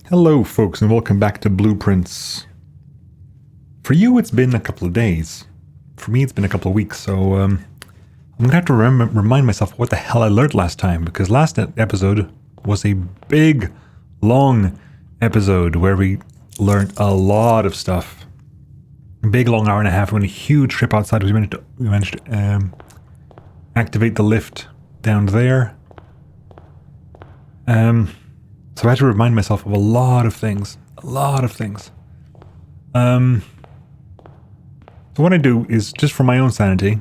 Hello folks and welcome back to Blueprints. For you it's been a couple of days. For me it's been a couple of weeks, so I'm gonna have to remind myself what the hell I learned last time, because last episode was a big, long episode where we learned a lot of stuff. A big long hour and a half. We went a huge trip outside. We managed to activate the lift down there. So I had to remind myself of a lot of things. So what I do is, just for my own sanity,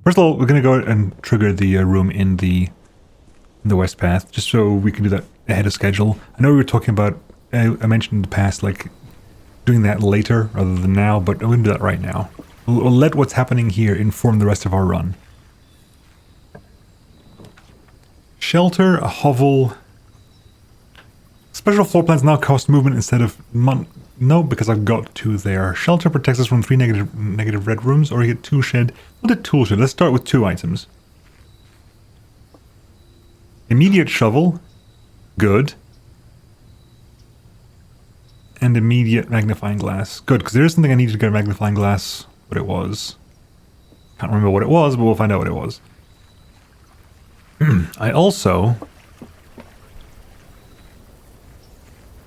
first of all, we're going to go and trigger the room in the West Path, just so we can do that ahead of schedule. I know we were talking about, I mentioned in the past, like, doing that later rather than now, but I'm going to do that right now. We'll let what's happening here inform the rest of our run. Shelter, a hovel. Special floor plans now cost movement instead of no, because I've got two there. Shelter protects us from 3 negative red rooms, or you get 2 shed. What a tool shed. Let's start with 2 items. Immediate shovel. Good. And immediate magnifying glass. Good, because there is something I needed to get a magnifying glass. What it was. Can't remember what it was, but we'll find out what it was. I also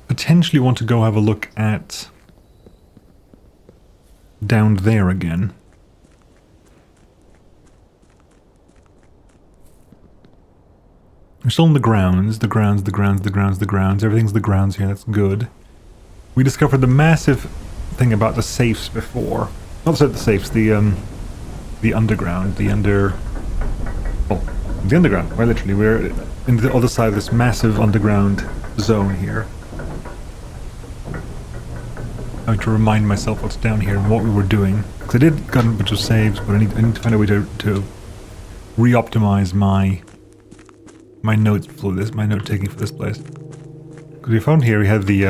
potentially want to go have a look at down there again. We're still in the grounds. Everything's the grounds here, that's good. We discovered the massive thing about the safes before. Not the safes, the underground, the underground, quite literally. We're in the other side of this massive underground zone here. I have to remind myself what's down here and what we were doing. Because I did got a bunch of saves, but I need to find a way to re-optimize my notes for this, my note taking for this place. Because we found here we had the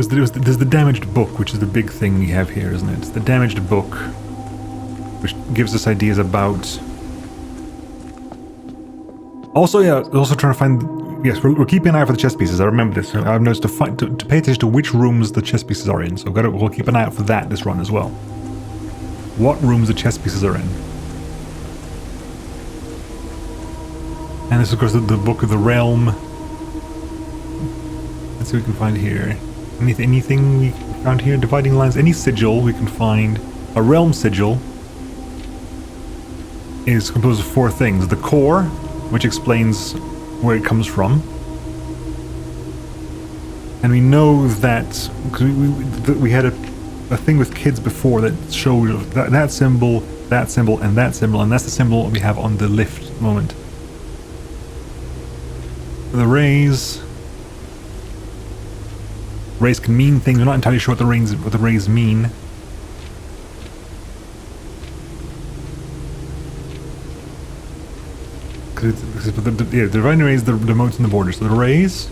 there's the damaged book, which is the big thing we have here, isn't it? It's the damaged book, which gives us ideas about... Also, yeah, also trying to find... Yes, we're keeping an eye out for the chess pieces. I remember this. I've noticed to pay attention to which rooms the chess pieces are in. So we'll keep an eye out for that this run as well. What rooms the chess pieces are in. And this is, of course, the Book of the Realm. Let's see what we can find here. Anything we found here? Dividing lines. Any sigil we can find. A realm sigil is composed of 4 things. The core, which explains where it comes from. And we know that, because we had a thing with kids before that showed that symbol, and that symbol, and that's the symbol we have on the lift at the moment. The rays... Rays can mean things. We're not entirely sure what the rays mean. The divine rays, the motes and the borders. So the rays: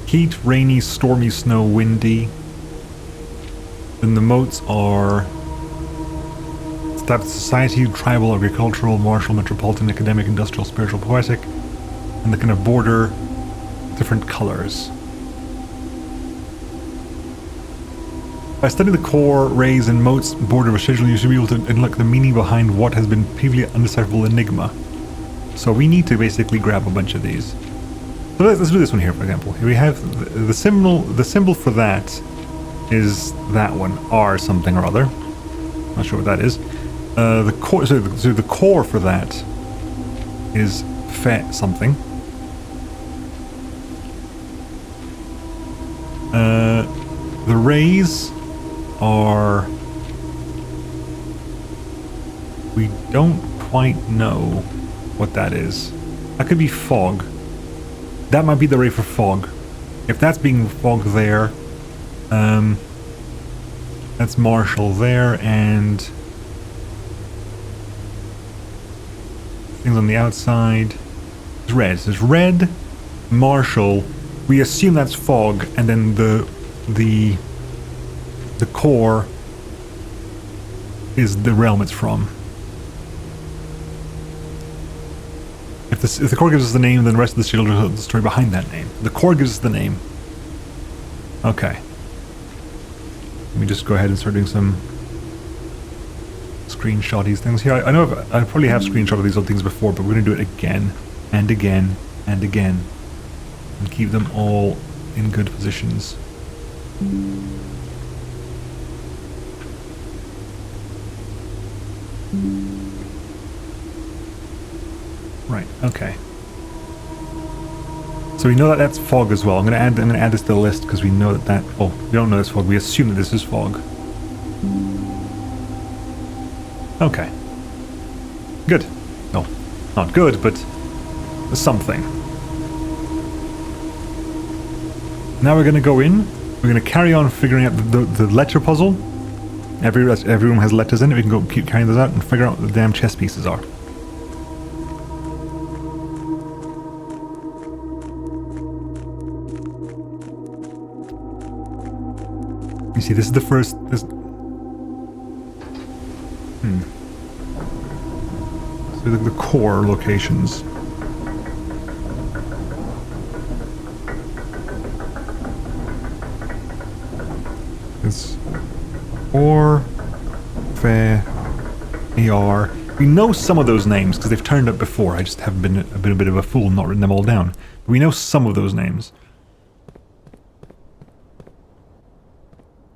heat, rainy, stormy, snow, windy. Then the motes are society, tribal, agricultural, martial, metropolitan, academic, industrial, spiritual, poetic, and the kind of border, different colors. By studying the core, rays, and motes border of a schedule, you should be able to unlock the meaning behind what has been previously undecipherable enigma. So we need to basically grab a bunch of these. So let's do this one here, for example. Here we have the symbol. The symbol for that is that one, R something or other. Not sure what that is. The core. So the core for that is Fe something. The rays are... We don't quite know what that is. That could be fog. That might be the ray for fog. If that's being fog there, that's martial there, and things on the outside. It's red. So it's red, martial. We assume that's fog, and then the the core is the realm it's from. If the core gives us the name, then the rest of the shield will tell the story behind that name. The core gives us the name. Okay. Let me just go ahead and start doing some screenshot these things here. I know I probably have screenshotted these other things before, but we're going to do it again and again and again and keep them all in good positions. Right, okay. So we know that that's fog as well. I'm gonna add this to the list because we know that oh, we don't know this fog. We assume that this is fog. Okay. Good. No, not good, but something. Now we're gonna go in. We're gonna carry on figuring out the letter puzzle. Every room has letters in it. We can go keep carrying those out and figure out what the damn chess pieces are. You see, this is the first. So the core locations. It's or fair AR. We know some of those names because they've turned up before. I just have been a bit of a fool, not written them all down. But we know some of those names.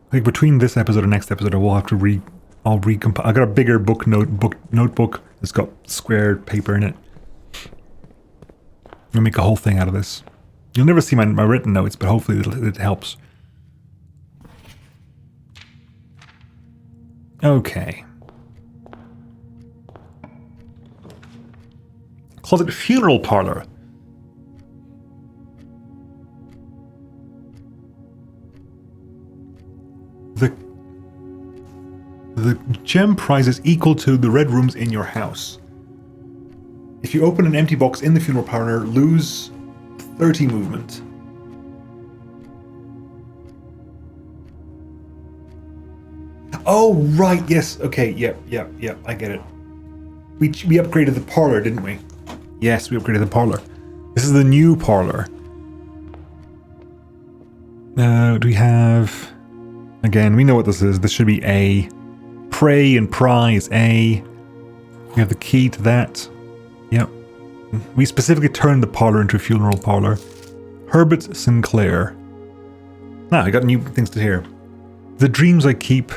I think between this episode and next episode, I will have to I'll recompile. I got a bigger notebook that's got squared paper in it. I'm gonna make a whole thing out of this. You'll never see my written notes, but hopefully it helps. Okay. Closet funeral parlor. The gem prize is equal to the red rooms in your house. If you open an empty box in the funeral parlor, lose 30 movement. Oh, right, yes, okay, yep, I get it. We upgraded the parlor, didn't we? Yes, we upgraded the parlor. This is the new parlor. Do we have... Again, we know what this is. This should be A. Pray and pry is A. We have the key to that. Yep. We specifically turned the parlor into a funeral parlor. Herbert Sinclair. Now, I got new things to hear. The dreams I keep,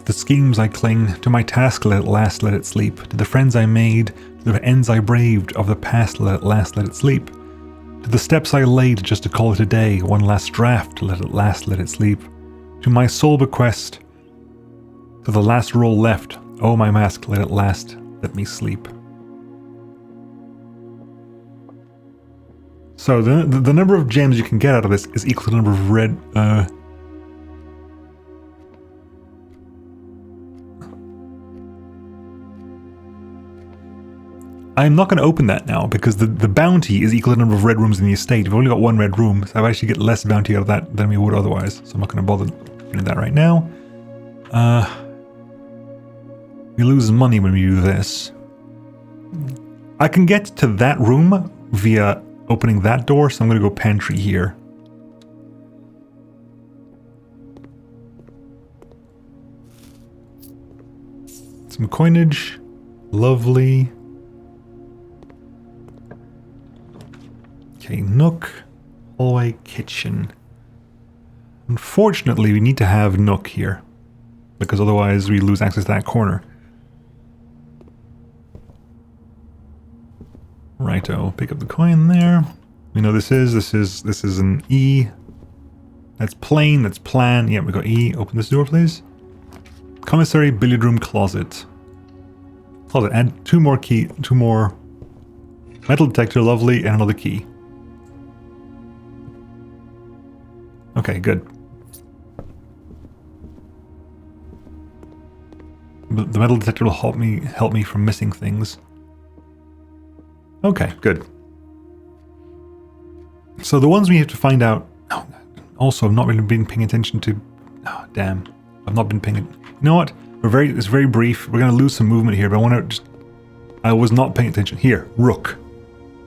the schemes I cling, to my task let it last, let it sleep. To the friends I made, to the ends I braved, of the past let it last, let it sleep. To the steps I laid just to call it a day, one last draft, let it last, let it sleep. To my soul bequest, to the last roll left, oh my mask, let it last, let me sleep. So the number of gems you can get out of this is equal to the number of red, I'm not going to open that now because the bounty is equal to the number of red rooms in the estate. We've only got one red room, so I actually get less bounty out of that than we would otherwise. So I'm not going to bother doing that right now. We lose money when we do this. I can get to that room via opening that door, so I'm going to go pantry here. Some coinage. Lovely. Okay, nook, hallway, kitchen. Unfortunately, we need to have nook here, because otherwise we lose access to that corner. Righto, pick up the coin there. We know this is an E. That's plain, that's plan. Yeah, we got E. Open this door, please. Commissary, billiard room, closet. Closet, add two more metal detector, lovely, and another key. Okay, good. The metal detector will help me from missing things. Okay, good. So the ones we have to find out... Oh, Also, I've not really been paying attention to... Oh, damn. I've not been paying... You know what? It's very brief. We're going to lose some movement here, but I want to just... I was not paying attention. Here, rook.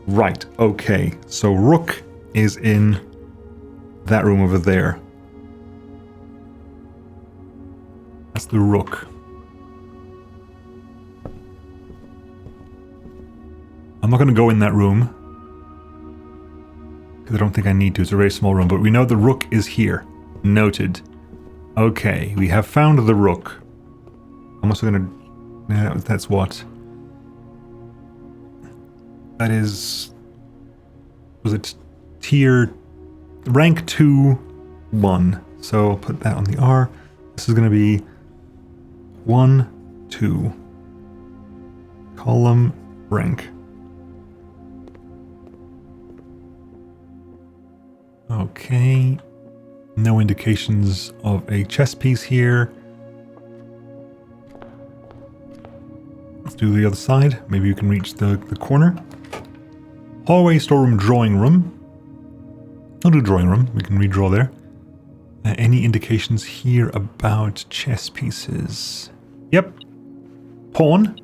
Right, okay. So rook is in that room over there. That's the rook. I'm not going to go in that room, because I don't think I need to. It's a very small room, but we know the rook is here. Noted. Okay, we have found the rook. I'm also going to... Yeah, that's what... That is... Was it tier... Rank 2, 1. So I'll put that on the R. This is going to be 1, 2. Column, rank. Okay. No indications of a chess piece here. Let's do the other side. Maybe you can reach the corner. Hallway, storeroom, drawing room. I'll do drawing room. We can redraw there. Any indications here about chess pieces? Yep. Pawn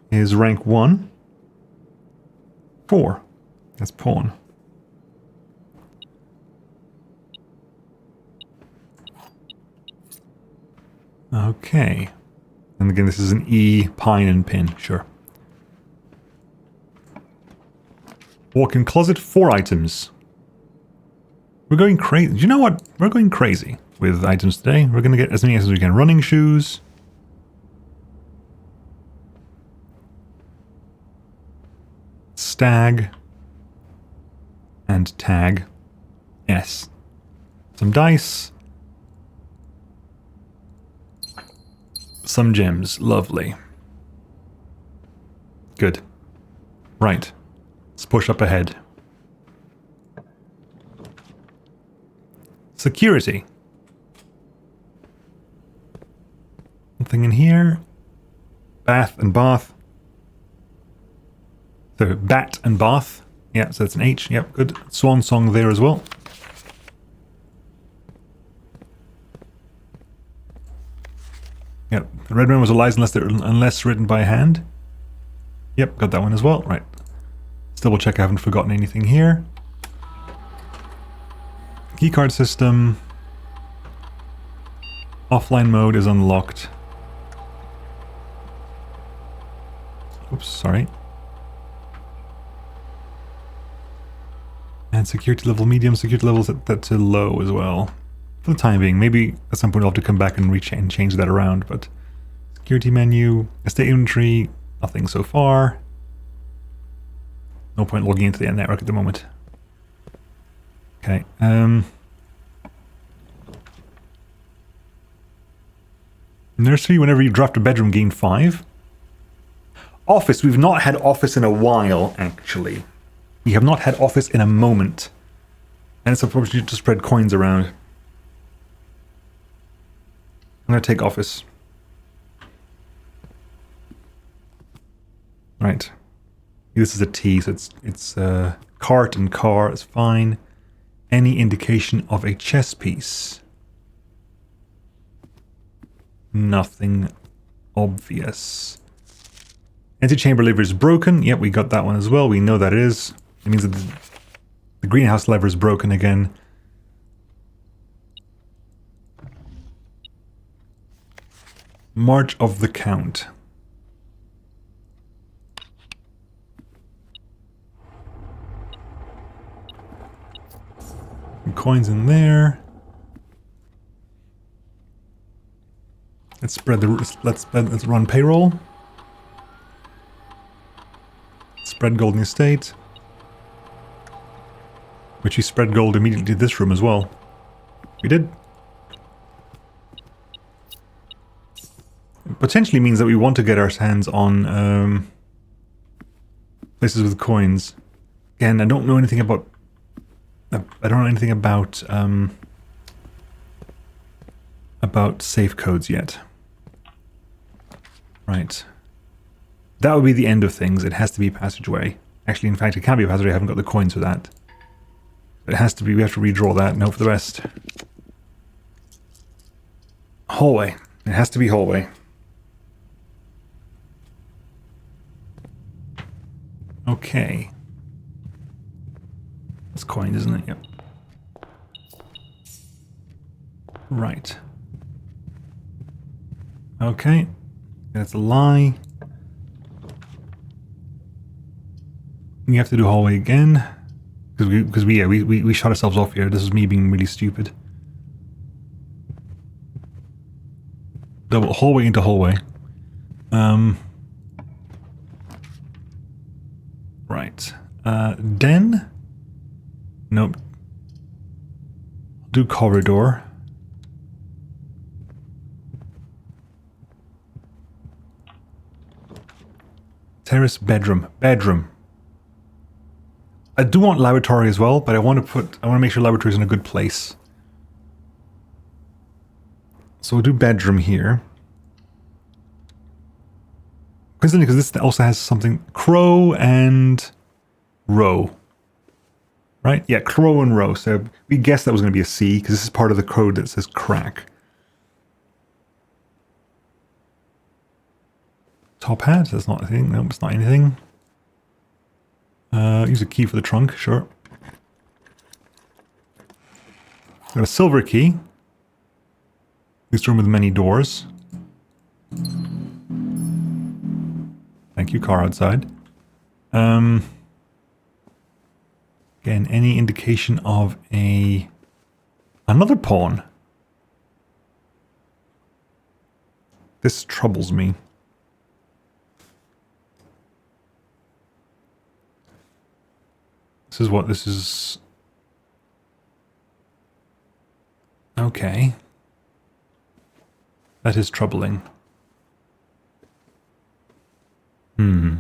is rank 1. 4. That's pawn. Okay. And again, this is an E, pine, and pin. Sure. Walk-in closet, 4 items. We're going crazy. Do you know what? We're going crazy with items today. We're going to get as many as we can. Running shoes. Stag. And tag. S. Some dice. Some gems. Lovely. Good. Right. Let's push up ahead. Security. Nothing in here. Bath and bath. So, bat and bath. Yeah, so that's an H. Yep, good. Swan song there as well. Yep, the red man was lies unless written by hand. Yep, got that one as well. Right. Let's double check I haven't forgotten anything here. Keycard system. Offline mode is unlocked. Oops, sorry. And security level medium, security level set to low as well. For the time being. Maybe at some point I'll have to come back and change that around, but... Security menu, estate inventory, nothing so far. No point logging into the network at the moment. Okay, Nursery, whenever you draft a bedroom, gain 5. Office, we've not had office in a while, actually. We have not had office in a moment. And it's an opportunity to spread coins around. I'm going to take office. Right. This is a T, so it's cart and car is fine. Any indication of a chess piece? Nothing obvious. Antechamber lever is broken. Yep, we got that one as well. We know that it is. It means that the greenhouse lever is broken again. March of the Count. Coins in there. Let's run payroll. Spread gold in the estate. Which we spread gold immediately to this room as well. We did. It potentially means that we want to get our hands on places with coins. Again, I don't know anything about safe codes yet. Right. That would be the end of things. It has to be passageway. Actually, in fact, it can't be a passageway. I haven't got the coins for that. It has to be, we have to redraw that and hope for the best. Hallway. It has to be hallway. Okay. It's coined, isn't it? Yep. Right. Okay. That's a lie. We have to do hallway again. Because we shut ourselves off here. This is me being really stupid. Double hallway into hallway. Right. Den? Nope. Do corridor. Terrace, bedroom. Bedroom. I do want laboratory as well, but I want to make sure laboratory is in a good place. So we'll do bedroom here. Coincidentally, because this also has something crow and row. Right? Yeah, crow and row. So we guessed that was going to be a C, because this is part of the code that says crack. Top hat, that's not a thing. No, it's not anything. Use a key for the trunk, sure. Got a silver key. This room with many doors. Thank you, car outside. Again, any indication of another pawn? This troubles me. This is what this is. Okay. That is troubling. We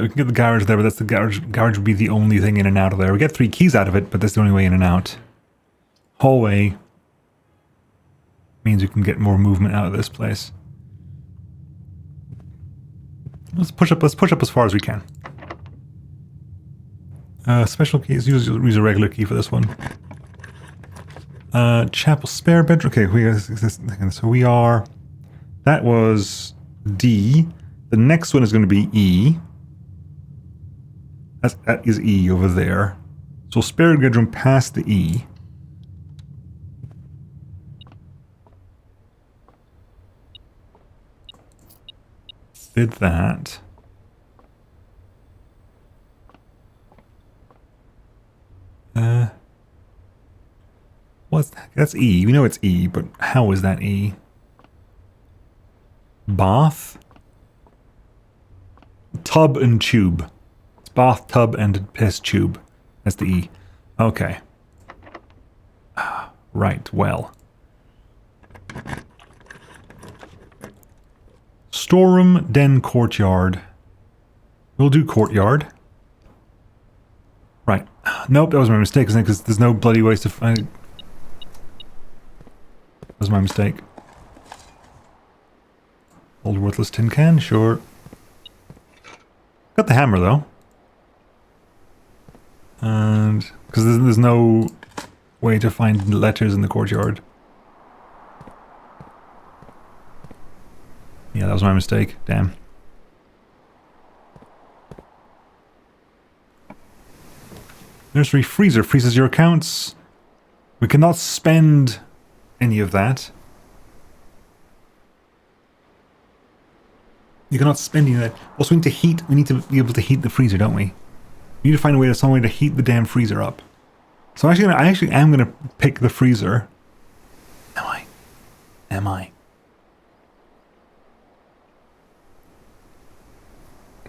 can get the garage there, but that's the garage. Garage would be the only thing in and out of there. We get 3 keys out of it, but that's the only way in and out. Hallway means we can get more movement out of this place. Let's push up as far as we can. Special keys. Use a regular key for this one. Chapel spare bedroom. Okay, so we are. That was D. The next one is going to be E. That is E over there. So spare bedroom past the E. Did that. What's that? That's E. We know it's E, but how is that E? Bath? Tub and tube. It's bath, tub, and piss tube. That's the E. Okay. Right, well. Storeroom, den, courtyard. We'll do courtyard. Right. Nope, that was my mistake, isn't it? Because there's no bloody ways to find it. That was my mistake. Old worthless tin can, sure. Got the hammer, though. And... because there's no way to find letters in the courtyard. Yeah, that was my mistake. Damn. Nursery freezer freezes your accounts. We cannot spend any of that. You cannot spend any of that. Also, we need to heat. We need to be able to heat the freezer, don't we? We need to find a way, some way to heat the damn freezer up. So I actually am gonna pick the freezer. Am I?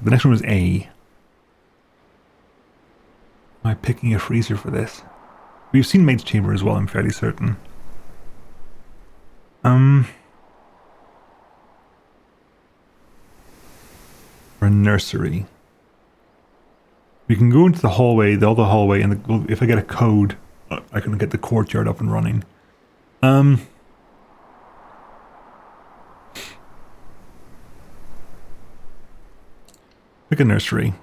The next one is A. Am I picking a freezer for this? We've seen Maid's Chamber as well, I'm fairly certain. For a nursery. We can go into the hallway, the other hallway, and if I get a code, I can get the courtyard up and running. Pick a nursery.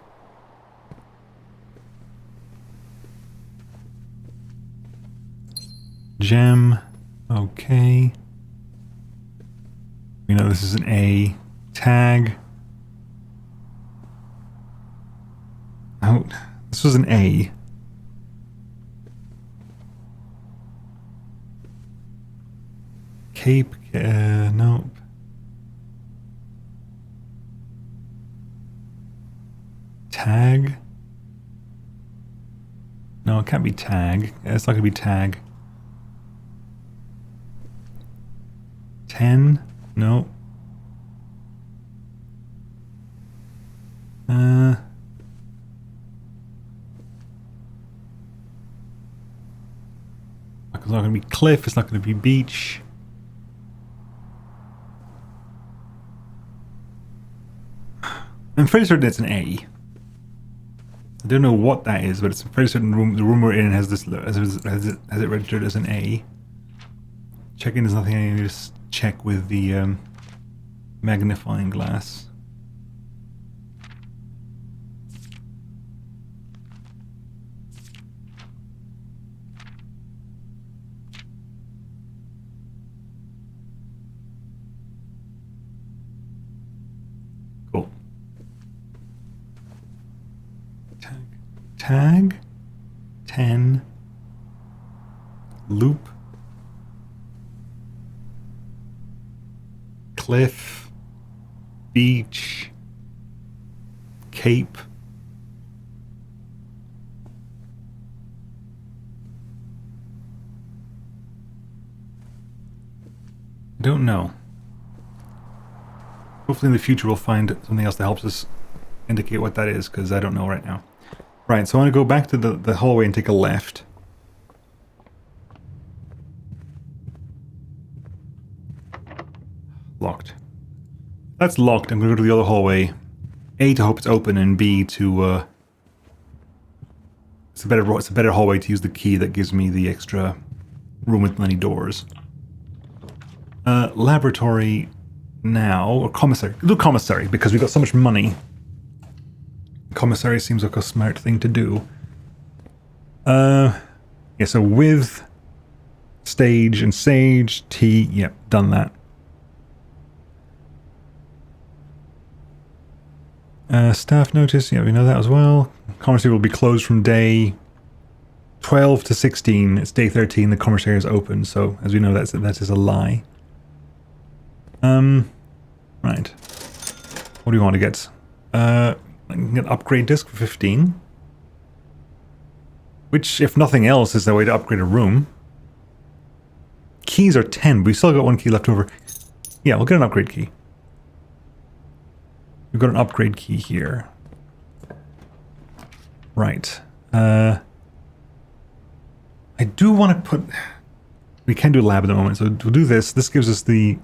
Gem. Okay. We know this is an A. Tag. Oh, this was an A. Cape. Nope. Tag. No, it can't be tag. It's not gonna be tag. 10. No. It's not going to be cliff. It's not going to be beach. I'm fairly certain it's an A. I don't know what that is, but it's a pretty certain room. The room we're in has this has it registered as an A. Checking there's nothing. I need to just check with the magnifying glass. Cool. Tag 10 loop cliff beach cape don't know. Hopefully in the future we'll find something else that helps us indicate what that is, because I don't know right now. Right, so I want to go back to the hallway and take a left. Locked. That's locked. I'm going to go to the other hallway. A, to hope it's open, and B, to... It's a better hallway to use the key that gives me the extra room with many doors. Laboratory now, or commissary. We'll do commissary, because we've got so much money. Commissary seems like a smart thing to do. Yeah, so with stage and sage, T, yep, done that. Staff notice, yeah, we know that as well. Commissary will be closed from day 12 to 16. It's day 13, the commissary is open, so as we know that is a lie. Right. What do you want to get? I can get upgrade disc for 15. Which, if nothing else, is the way to upgrade a room. Keys are 10, but we still got one key left over. Yeah, we'll get an upgrade key. We've got an upgrade key here. Right. I do want to put... We can do a lab at the moment, so we'll do this. This gives us the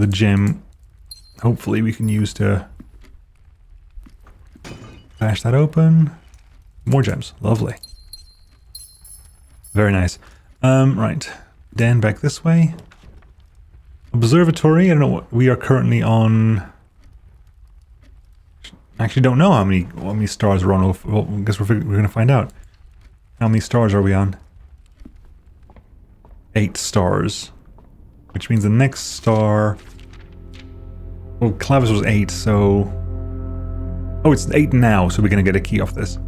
gem. Hopefully we can use to bash that open. More gems. Lovely. Very nice. Right. Dan back this way. Observatory. I don't know what we are currently on. I actually don't know how many stars we're on. Well, I guess we're going to find out. How many stars are we on? 8 stars. Which means the next star... Well, Clavis was 8, so... Oh, it's 8 now, so we're going to get a key off this.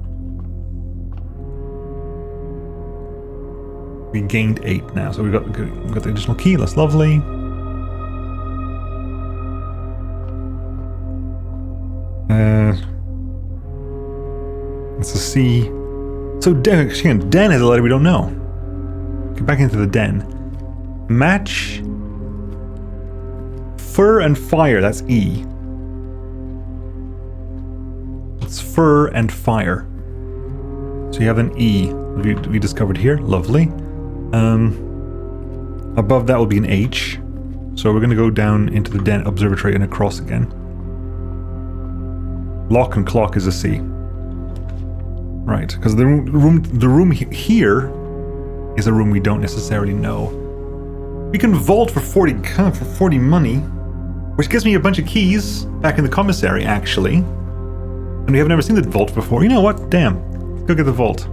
We gained 8 now, so we've got the additional key. That's lovely. It's a C. So Den has a letter we don't know. Get back into the den. Match fur and fire. That's E. It's fur and fire. So you have an E we discovered here. Lovely. Above that will be an H. So we're going to go down into the den observatory and across again. Lock and clock is a C. Right, because the room here is a room we don't necessarily know. We can vault for 40 money, which gives me a bunch of keys back in the commissary, actually. And we have never seen the vault before. You know what? Damn. Let's go get the vault.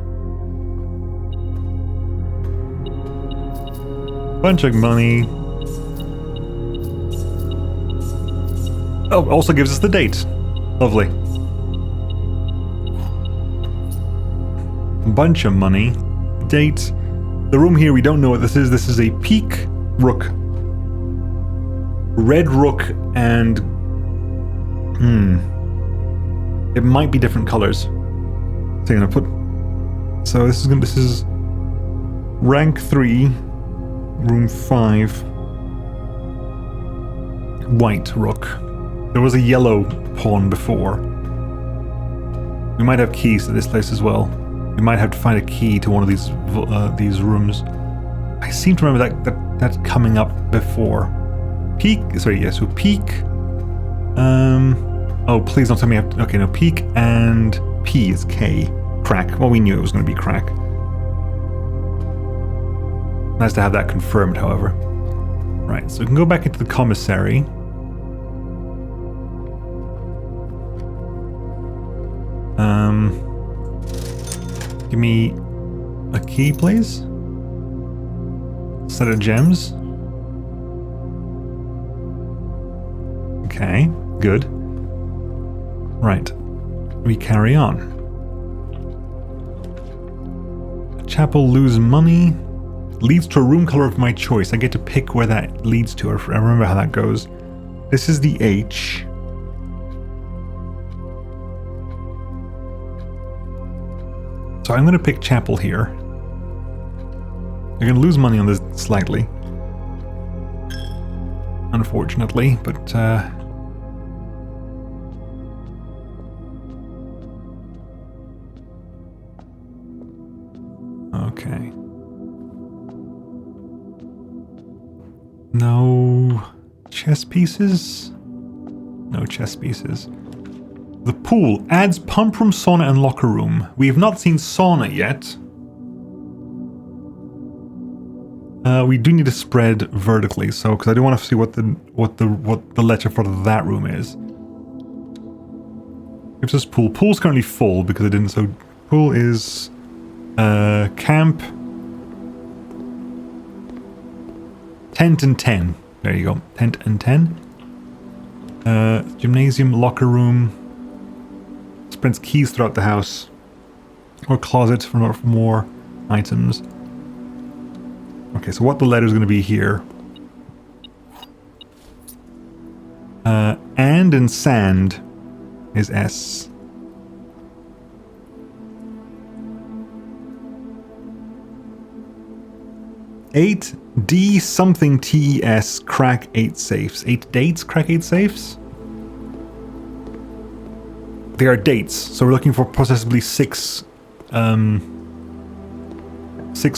Bunch of money. Oh, also gives us the date. Lovely. Bunch of money. Date. The room here, we don't know what this is. This is a peak rook. Red rook and... It might be different colors. So I'm gonna put... So this is rank 3, room 5. White rook. There was a yellow pawn before. We might have keys to this place as well. We might have to find a key to one of these rooms. I seem to remember that's coming up before. Peak. Sorry, yeah. So peak. Oh, please don't tell me. Okay, no. Peak and P is K. Crack. Well, we knew it was going to be crack. Nice to have that confirmed, however. Right. So we can go back into the commissary. Give me a key, please. Set of gems. Okay, good. Right, we carry on. A chapel, lose money. Leads to a room color of my choice. I get to pick where that leads to. I remember how that goes. This is the H. So I'm going to pick chapel here. You're going to lose money on this slightly. Unfortunately, but... Okay. No chess pieces? No chess pieces. The pool adds pump room, sauna, and locker room. We have not seen sauna yet. We do need to spread vertically, so because I do want to see what the letter for that room is. Gives us pool. Pool's currently full because it didn't. So pool is camp, tent and 10. There you go. Tent and 10. Gymnasium, locker room. Spreads keys throughout the house. Or closet for more items. Okay, so what the letter is going to be here. And sand is S. Eight D something TES crack 8 safes. 8 dates crack 8 safes? They are dates, so we're looking for possibly 6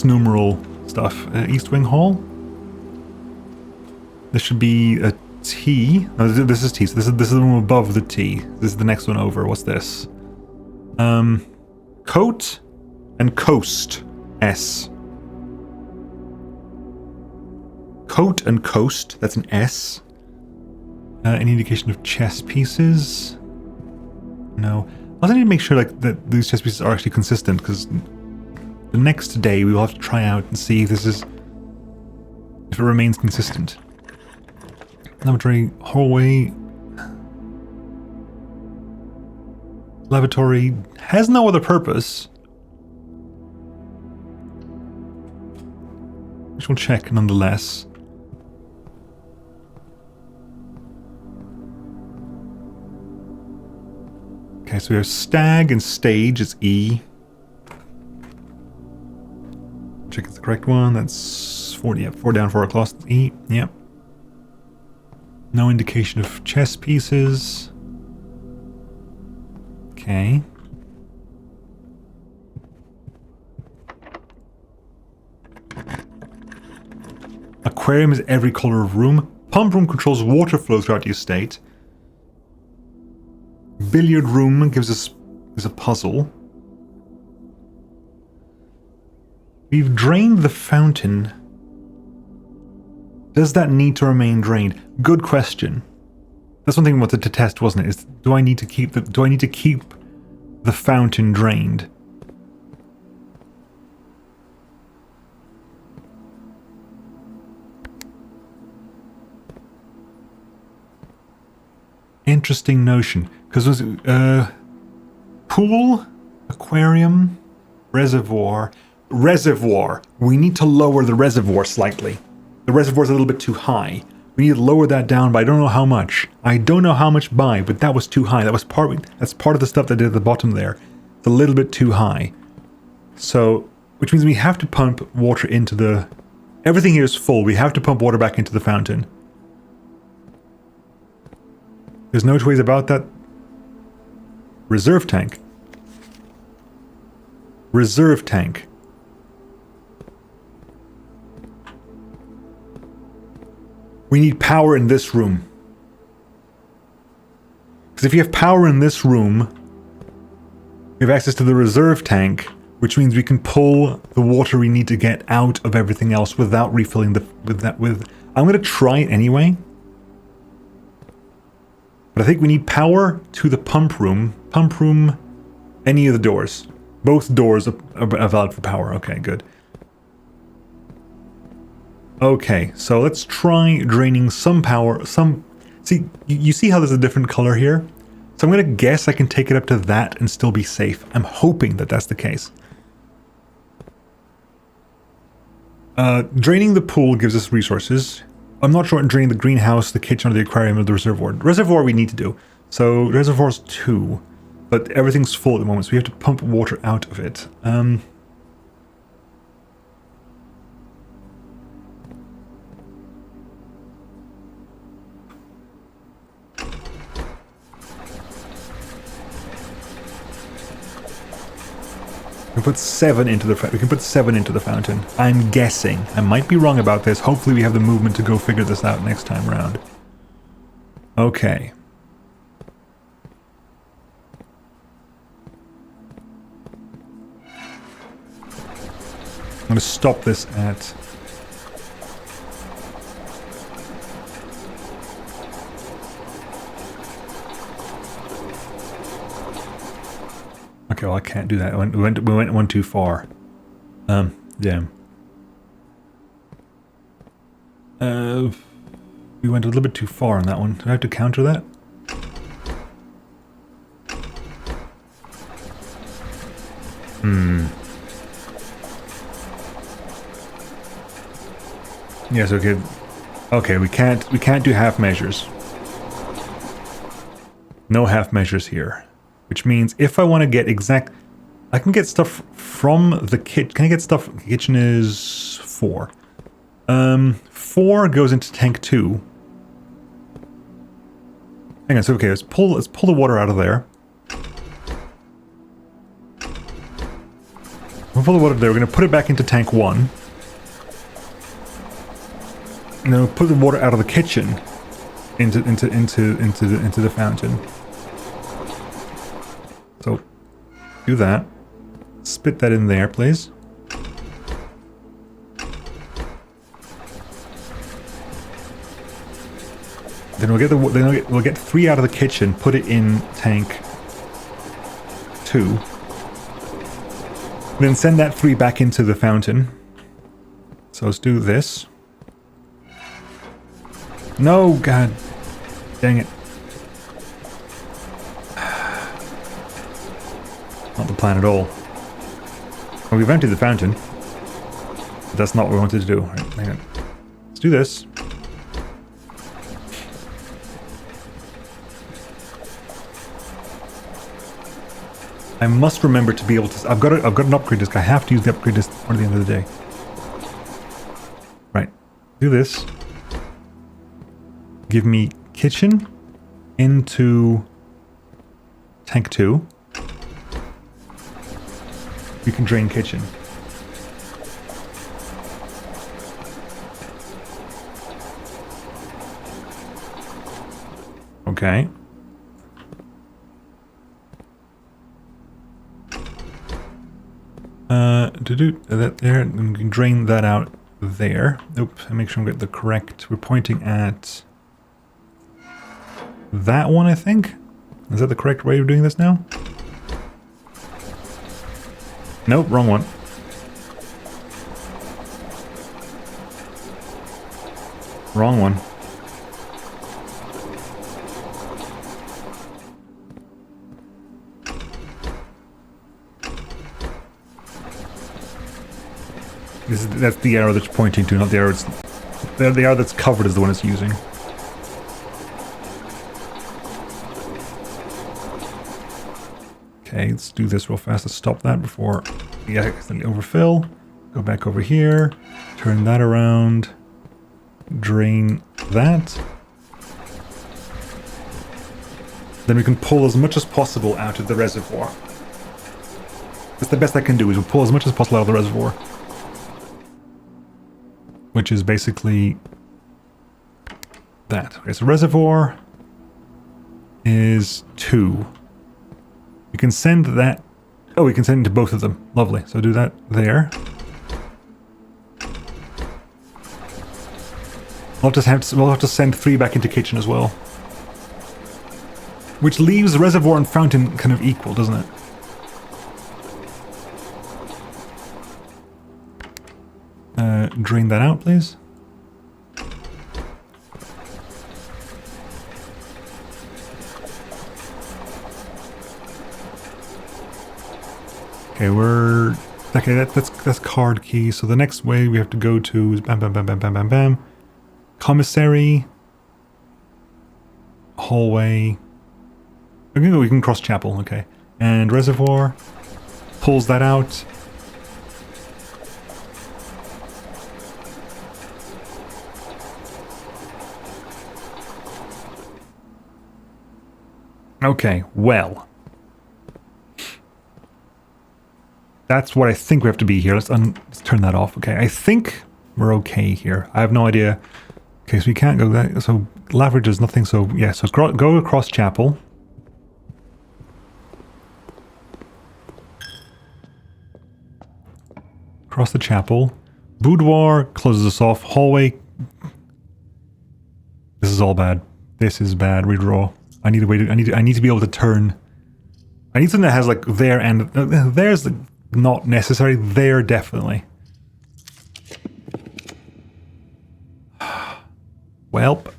numeral stuff. East Wing Hall? This should be a T. No, this is T. So this is the room above the T. This is the next one over. What's this? Coat and coast. S. Coat and coast. That's an S. Any indication of chess pieces? No. I also need to make sure that these chess pieces are actually consistent, because the next day we will have to try out and see if it remains consistent. Lavatory, hallway, lavatory has no other purpose. Which we'll check nonetheless. Okay, so we have stag and stage, it's E. Check it's the correct one, that's 40, yeah, 4 down, 4 across, E, yep. No indication of chess pieces. Okay. Aquarium is every color of room. Pump room controls water flow throughout the estate. Billiard room is a puzzle. We've drained the fountain. Does that need to remain drained? Good question. That's one thing we wanted to test, wasn't it? Is do I need to keep the fountain drained? interesting notion. Because it was pool, aquarium, reservoir. Reservoir. We need to lower the reservoir slightly. The reservoir's a little bit too high. We need to lower that down, but I don't know how much. I don't know how much by, but that was too high. That's part of the stuff that did at the bottom there. It's a little bit too high. So, which means we have to pump water into the... Everything here is full. We have to pump water back into the fountain. There's no two ways about that. Reserve tank. Reserve tank. We need power in this room. Because if you have power in this room, we have access to the reserve tank, which means we can pull the water we need to get out of everything else without refilling I'm going to try it anyway. But I think we need power to the pump room. Pump room, any of the doors. Both doors are valid for power. Okay, good. Okay, so let's try draining some power. See, you see how there's a different color here? So I'm going to guess I can take it up to that and still be safe. I'm hoping that that's the case. Draining the pool gives us resources. I'm not sure what draining the greenhouse, the kitchen, or the aquarium, or the reservoir. The reservoir we need to do. So reservoir's 2, but everything's full at the moment, so we have to pump water out of it. We can put 7 into the fountain. I'm guessing. I might be wrong about this. Hopefully we have the movement to go figure this out next time round. Okay. I'm going to stop this at... Okay, well, I can't do that. We went one too far. Damn. We went a little bit too far on that one. Do I have to counter that? Yes, okay. Okay, we can't do half measures. No half measures here. Which means if I want to get exact... I can get stuff from the kit. Can I get stuff... The kitchen is 4. 4 goes into tank 2. Hang on, so okay, let's pull the water out of there. We'll pull the water there, we're going to put it back into tank 1. And then we'll put the water out of the kitchen into the fountain. So, do that. Spit that in there, please. Then we'll get 3 out of the kitchen, put it in tank 2. Then send that 3 back into the fountain. So let's do this. No, god. Dang it. Not the plan at all. Well, we've emptied the fountain. But that's not what we wanted to do. Right, hang on. Let's do this. I must remember to be able to... I've got an upgrade disc. I have to use the upgrade disc before the end of the day. Right. Do this. Give me kitchen into tank 2. We can drain kitchen. Okay. To do that there, and we can drain that out there. Oops, and make sure we get the correct. We're pointing at that one, I think. Is that the correct way of doing this now? Nope, wrong one. Wrong one. That's the arrow that's pointing to, not the arrow the arrow that's covered is the one it's using. Okay, let's do this real fast to stop that before we accidentally overfill. Go back over here, turn that around, drain that. Then we can pull as much as possible out of the reservoir. That's the best I can do, is we'll pull as much as possible out of the reservoir. Which is basically that. Okay, so reservoir is 2. We can send that... Oh, we can send it to both of them. Lovely. So do that there. We'll have to send 3 back into kitchen as well. Which leaves reservoir and fountain kind of equal, doesn't it? Drain that out, please. Okay, that's card key. So the next way we have to go to is bam, bam, bam, bam, bam, bam, bam. Commissary. Hallway. We can cross chapel, okay. And reservoir. Pulls that out. Okay, well. That's what I think we have to be here. Let's turn that off. Okay, I think we're okay here. I have no idea. Okay, so we can't go that. So leverage is nothing. So yeah, so go across chapel. Across the chapel. Boudoir closes us off. Hallway. This is all bad. This is bad. Redraw. I need a way to. I need to be able to turn. I need something that has like there and there's not necessary. There definitely. Welp.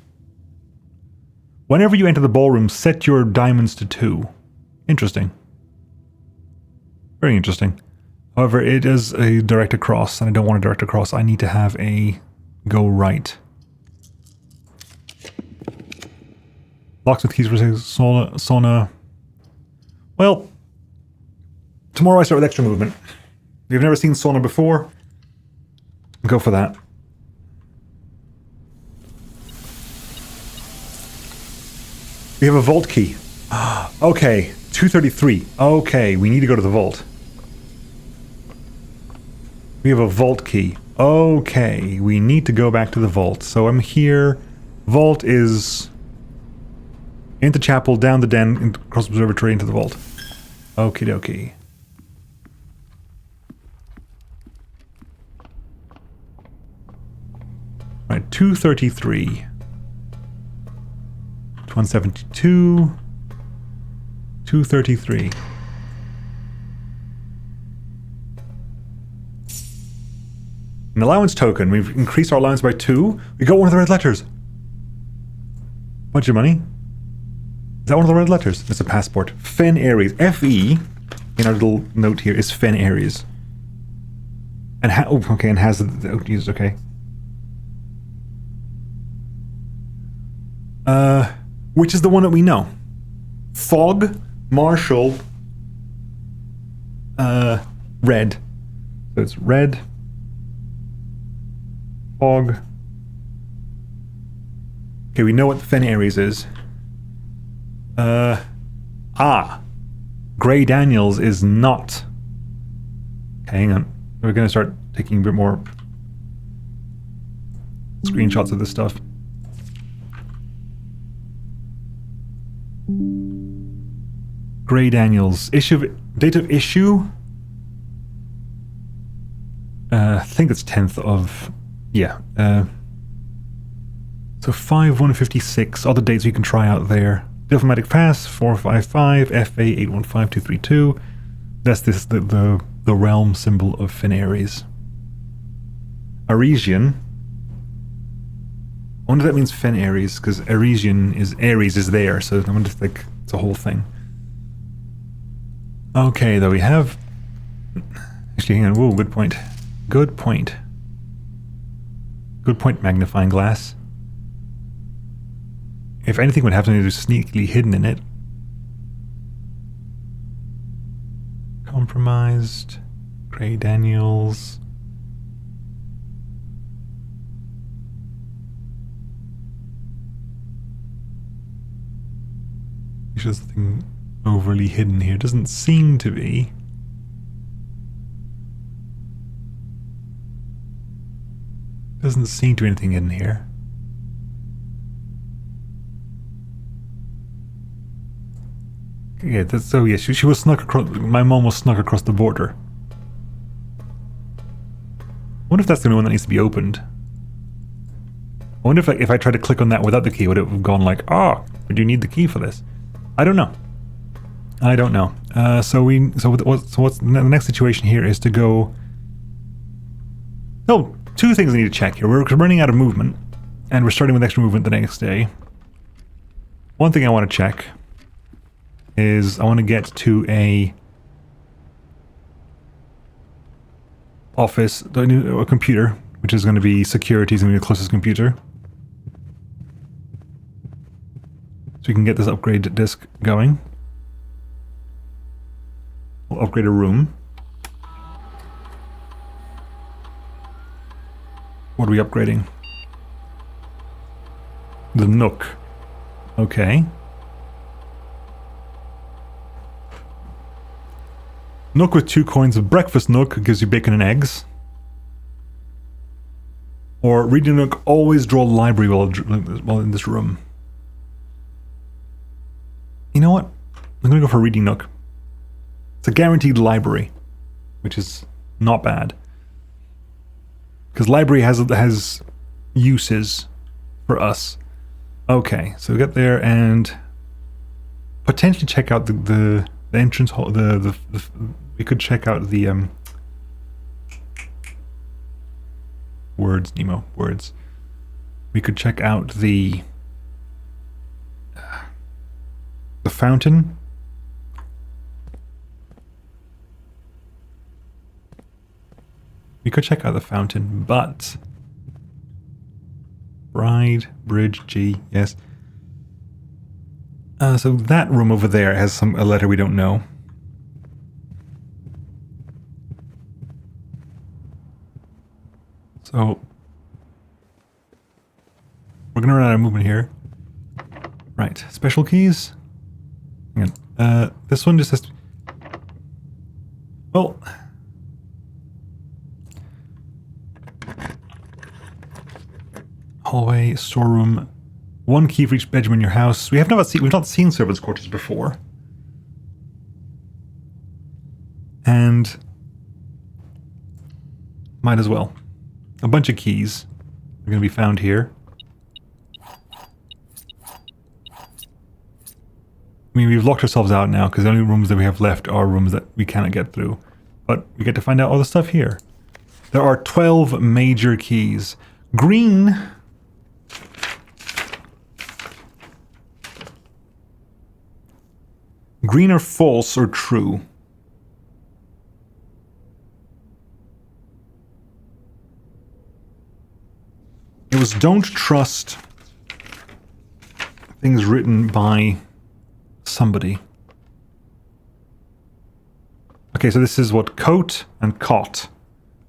Whenever you enter the ballroom, set your diamonds to 2. Interesting. Very interesting. However, it is a direct across, and I don't want a direct across. I need to have a go right. Locks with keys for sauna. Well, tomorrow I start with extra movement. If you've never seen sauna before, go for that. We have a vault key. Okay, 233. Okay, we need to go to the vault. We have a vault key. Okay, we need to go back to the vault. So I'm here. Vault is into chapel, down the den, across observatory, into the vault. Okie dokie. Right, 233. 172. 233. An allowance token. We've increased our allowance by 2. We got one of the red letters. Bunch of money. Is that one of the red letters? It's a passport. Fen Aries. F-E, in our little note here, is Fen Aries. And okay, and has the used, okay. Which is the one that we know. Fog, Marshall, red. So it's red, fog. Okay, we know what Fen Aries is. Grey Daniels is not. Okay, hang on. We're gonna start taking a bit more screenshots of this stuff. Grey Daniels. Date of issue? I think it's 10th of... Yeah. So 5/156. Other dates you can try out there. Diplomatic Pass 455 FA 815232. That's the realm symbol of Fen Aries. Arisian. I wonder if that means Fen Aries, because Arisian is Aries is there, so I wonder if like it's a whole thing. Okay, though we have... Actually, hang on. Whoa, good point. Good point. Good point, magnifying glass. If anything would have something sneakily hidden in it. Compromised. Gray Daniels. There's something overly hidden here. Doesn't seem to be. Doesn't seem to be anything in here. Yeah, that's, so yeah, she was snuck across. My mom was snuck across the border. I wonder if that's the only one that needs to be opened. I wonder if I tried to click on that without the key, would it have gone like, oh, would you need the key for this? I don't know. I don't know. So what's the next situation here is to go. Oh, two things I need to check here. We're running out of movement, and we're starting with extra movement the next day. One thing I want to check is I want to get to a office, a computer, which is going to be security, is going to be the closest computer. So we can get this upgrade disk going. We'll upgrade a room. What are we upgrading? The Nook. Okay. Nook with 2 coins. Breakfast Nook gives you bacon and eggs. Or Reading Nook, always draw library while in this room. You know what? I'm going to go for Reading Nook. It's a guaranteed library, which is not bad. Because library has uses for us. Okay, so we get there and potentially check out the entrance hall. We could check out the words, Nemo, words. We could check out the fountain. We could check out the fountain, but Bride, Bridge, G, yes. So that room over there has a letter we don't know. So we're gonna run out of movement here. Right, special keys. Hang on. This one just has to... Well... Hallway, storeroom. 1 key for each bedroom in your house. We've not seen servants' quarters before. And... might as well. A bunch of keys are going to be found here. I mean, we've locked ourselves out now because the only rooms that we have left are rooms that we cannot get through. But we get to find out all the stuff here. There are 12 major keys. Green... Green are false or true. It was don't trust things written by somebody. Okay, so this is what coat and cot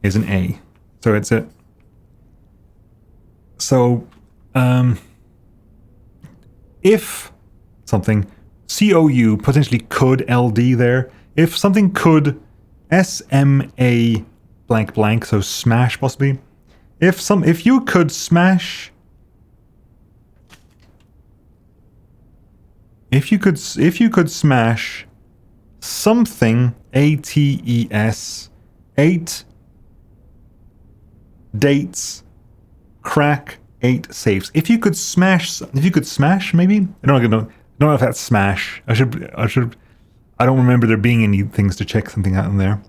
is an A. So it's it. So, if something COU potentially could LD there. If something could SMA blank blank, so smash possibly. If you could smash. If you could smash something ATES 8 dates crack 8 safes. If you could smash maybe? I don't know if that's smash. I don't remember there being any things to check something out in there.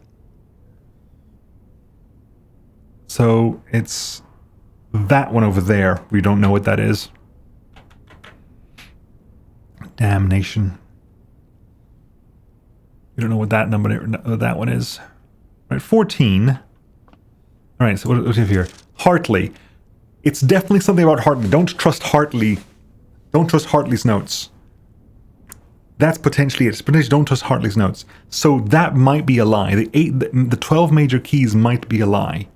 So it's that one over there. We don't know what that is. Damnation. We don't know what that number, that one is. Right, 14. All right, so what do we have here? Hartley. It's definitely something about Hartley. Don't trust Hartley. Don't trust Hartley's notes. That's potentially it. It's potentially don't trust Hartley's notes. So that might be a lie. The 12 major keys might be a lie.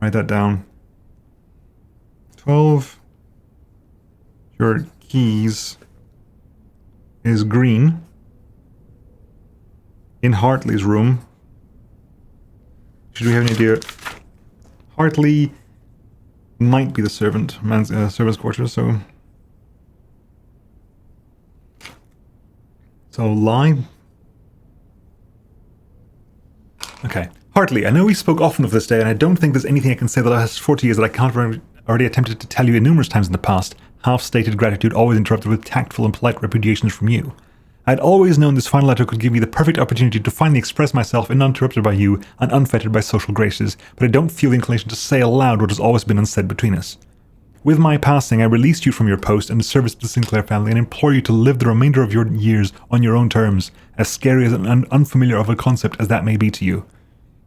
Write that down. 12 your keys is green in Hartley's room. Should we have any idea? Hartley might be the servant's quarters, so lie. Okay. Hartley, I know we spoke often of this day, and I don't think there's anything I can say the last 40 years that I can't already attempted to tell you numerous times in the past. Half-stated gratitude always interrupted with tactful and polite repudiations from you. I'd always known this final letter could give me the perfect opportunity to finally express myself uninterrupted by you and unfettered by social graces, but I don't feel the inclination to say aloud what has always been unsaid between us. With my passing, I released you from your post and service to the Sinclair family and implore you to live the remainder of your years on your own terms, as scary as and unfamiliar of a concept as that may be to you.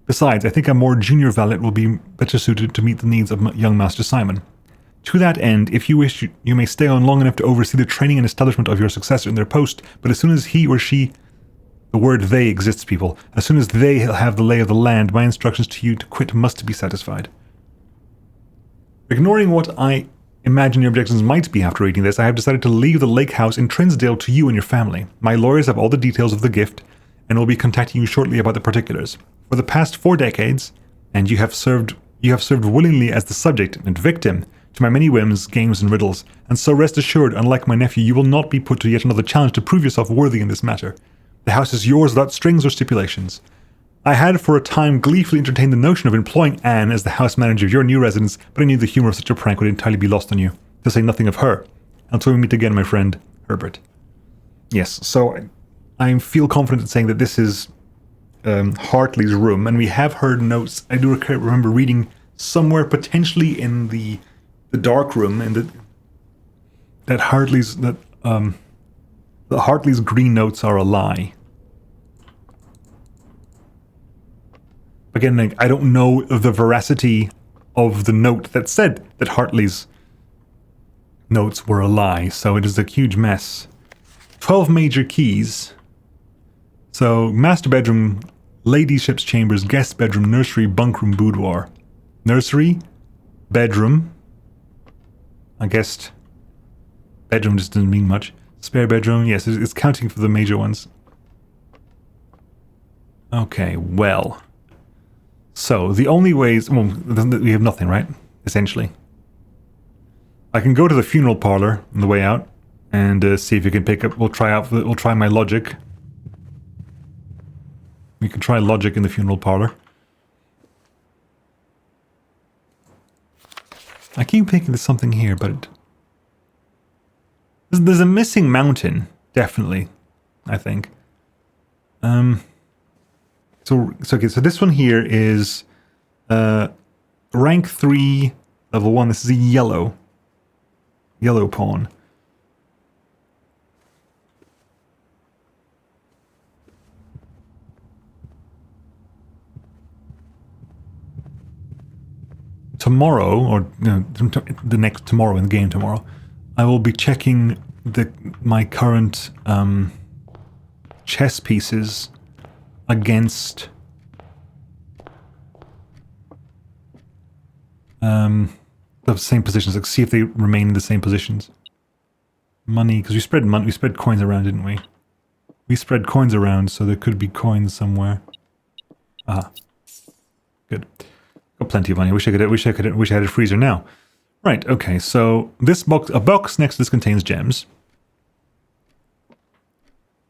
Besides, I think a more junior valet will be better suited to meet the needs of young Master Simon. To that end, if you wish, you may stay on long enough to oversee the training and establishment of your successor in their post, but as soon as he or she, the word they exists, people, as soon as they have the lay of the land, my instructions to you to quit must be satisfied. Ignoring what I imagine your objections might be after reading this, I have decided to leave the lake house in Trinsdale to you and your family. My lawyers have all the details of the gift, and will be contacting you shortly about the particulars. For the past 4 decades, and you have served willingly as the subject and victim to my many whims, games, and riddles, and so rest assured, unlike my nephew, you will not be put to yet another challenge to prove yourself worthy in this matter. The house is yours without strings or stipulations. I had for a time gleefully entertained the notion of employing Anne as the house manager of your new residence, but I knew the humour of such a prank would entirely be lost on you, to say nothing of her. Until we meet again, my friend, Herbert. Yes, so I feel confident in saying that this is Hartley's room, and we have heard notes. I do remember reading somewhere, potentially in the dark room, and that the Hartley's green notes are a lie. Again, I don't know the veracity of the note that said that Hartley's notes were a lie, so it is a huge mess. 12 major keys. So, master bedroom, ladyship's chambers, guest bedroom, nursery, bunk room, boudoir. Nursery, bedroom. I guess bedroom just doesn't mean much. Spare bedroom, yes, it's counting for the major ones. Okay, well. So, the only ways... Well, we have nothing, right? Essentially. I can go to the funeral parlor on the way out and see if you can pick up... We'll try my logic. We can try logic in the funeral parlor. I keep thinking there's something here, but... There's a missing mountain, definitely, I think. So this one here is rank 3, level 1. This is a yellow pawn. Tomorrow, or the next tomorrow in the game tomorrow, I will be checking my current chess pieces against the same positions. Like, see if they remain in the same positions. Money, because we spread coins around, didn't we? We spread coins around, so there could be coins somewhere. Ah, good. Got plenty of money. Wish I had a freezer now. Right. Okay. So a box next to this contains gems.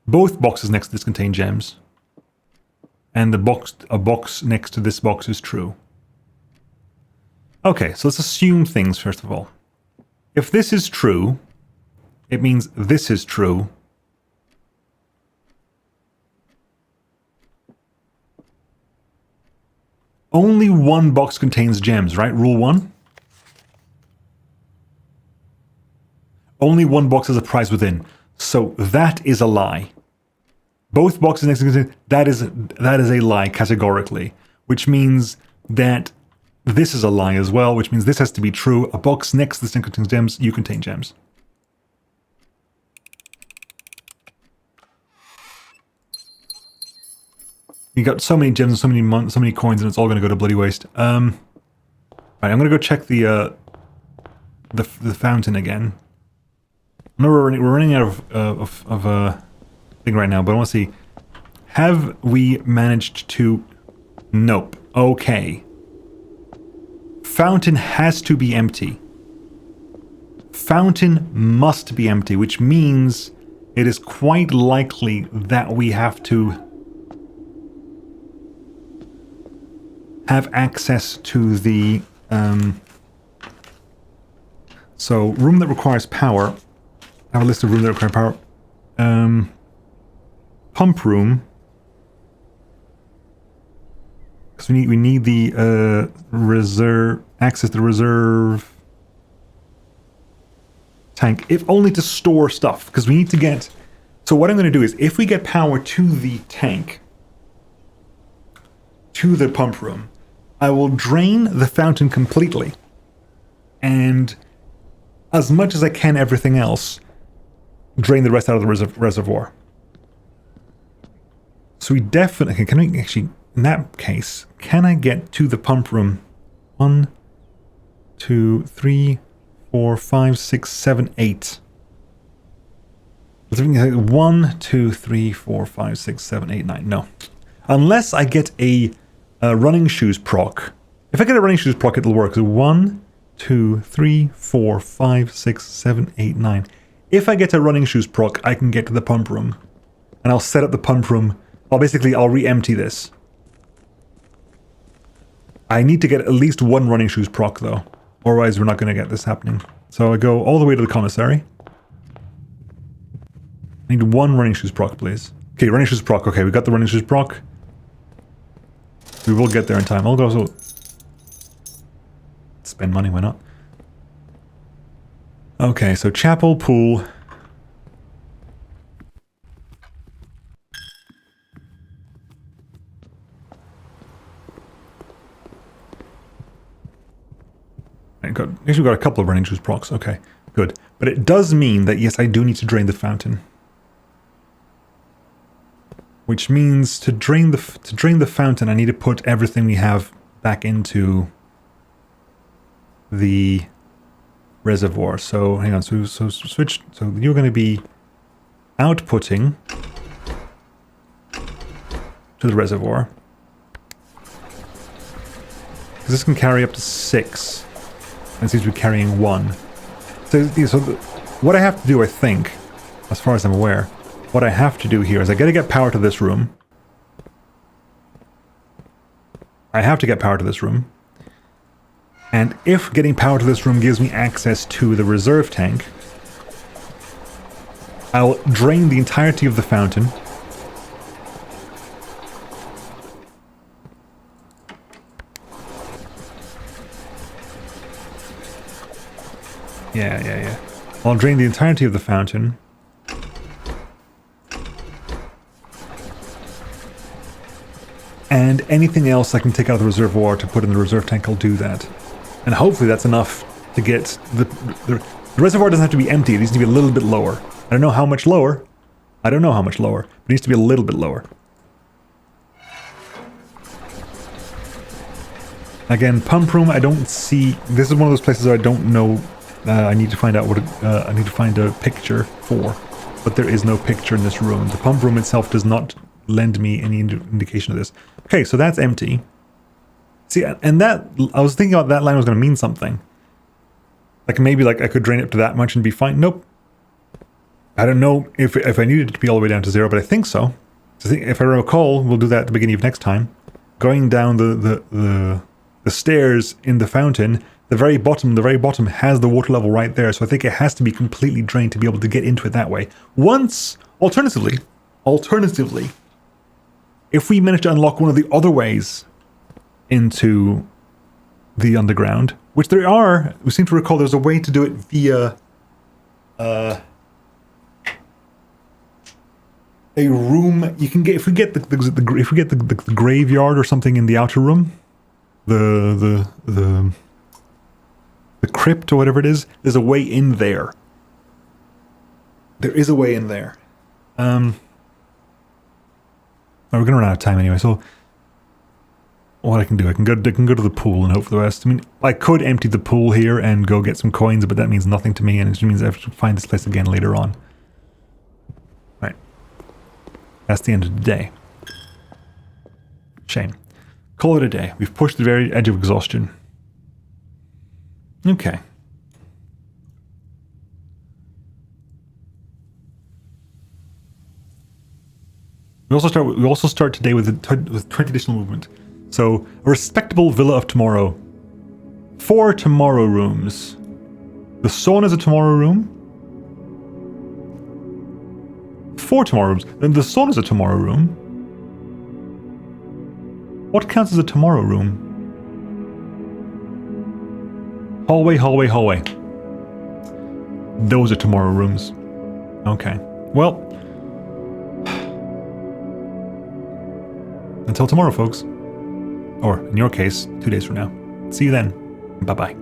Both boxes next to this contain gems. And a box next to this box is true. Okay, so let's assume things first of all. If this is true, it means this is true. Only one box contains gems, right? Rule 1? Only one box has a prize within. So that is a lie. Both boxes next to it, that is a lie categorically. which means that this is a lie as well, which means this has to be true. A box next to this thing contains gems. You contain gems. You got so many gems and so many coins, and it's all going to go to bloody waste. Right, I'm going to go check the fountain again. I know we're running out of thing right now, but I want to see. Have we managed to? Nope. Okay. Fountain has to be empty. Fountain must be empty, which means it is quite likely that we have to have access to the so room that requires power. I have a list of rooms that require power. Pump room. Because we need the reserve access to the reserve tank, if only to store stuff. Because we need to get. So what I'm going to do is, if we get power to the tank, to the pump room, I will drain the fountain completely, and as much as I can everything else, drain the rest out of the reservoir. So we definitely can we actually. In that case, can I get to the pump room? 1, 2, 3, 4, 5, 6, 7, 8. 1, 2, 3, 4, 5, 6, 7, 8, 9. No. Unless I get a running shoes proc. If I get a running shoes proc, it'll work. So 1, 2, 3, 4, 5, 6, 7, 8, 9. If I get a running shoes proc, I can get to the pump room. And I'll set up the pump room. I'll re-empty this. I need to get at least one running shoes proc though, otherwise we're not going to get this happening. So I go all the way to the commissary. I need one running shoes proc, please. Okay, running shoes proc. Okay, we got the running shoes proc. We will get there in time. I'll go also spend money, why not? Okay, so chapel, pool. Actually, we've got a couple of running shoes procs. Okay, good. But it does mean that, yes, I do need to drain the fountain. Which means to drain the fountain, I need to put everything we have back into the reservoir. So, hang on. So switch. So you're going to be outputting to the reservoir. Because this can carry up to 6. And it seems to be carrying 1. So what I have to do, I think, as far as I'm aware, what I have to do here is I got to get power to this room. I have to get power to this room. And if getting power to this room gives me access to the reserve tank, I'll drain the entirety of the fountain. Yeah. I'll drain the entirety of the fountain. And anything else I can take out of the reservoir to put in the reserve tank, I'll do that. And hopefully that's enough to get the reservoir doesn't have to be empty, it needs to be a little bit lower. I don't know how much lower. But it needs to be a little bit lower. Again, pump room, I don't see. This is one of those places where I don't know. I need to find out what I need to find a picture for, but there is no picture in this room. The pump room itself does not lend me any indication of this. Okay, so that's empty. See, and that I was thinking about that line was going to mean something. Like maybe I could drain it to that much and be fine. Nope. I don't know if I needed it to be all the way down to 0, but I think so. If I recall, we'll do that at the beginning of next time. Going down the stairs in the fountain. The very bottom has the water level right there, so I think it has to be completely drained to be able to get into it that way. Alternatively, if we manage to unlock one of the other ways into the underground, which there are, we seem to recall there's a way to do it via a a room you can get if we get the graveyard or something in the outer room, the crypt or whatever it is. There's a way in there. There is a way in there. We're gonna run out of time anyway, so what I can do, I can go to the pool and hope for the best. I mean, I could empty the pool here and go get some coins, but that means nothing to me, and it just means I have to find this place again later on. Right. That's the end of the day. Shame. Call it a day. We've pushed the very edge of exhaustion. Okay. We also start today with 20 additional movement. So, a respectable villa of tomorrow. 4 tomorrow rooms. The sauna is a tomorrow room. 4 tomorrow rooms. Then the sauna is a tomorrow room. What counts as a tomorrow room? Hallway, hallway, hallway. Those are tomorrow rooms. Okay. Well, until tomorrow, folks. Or, in your case, 2 days from now. See you then. Bye-bye.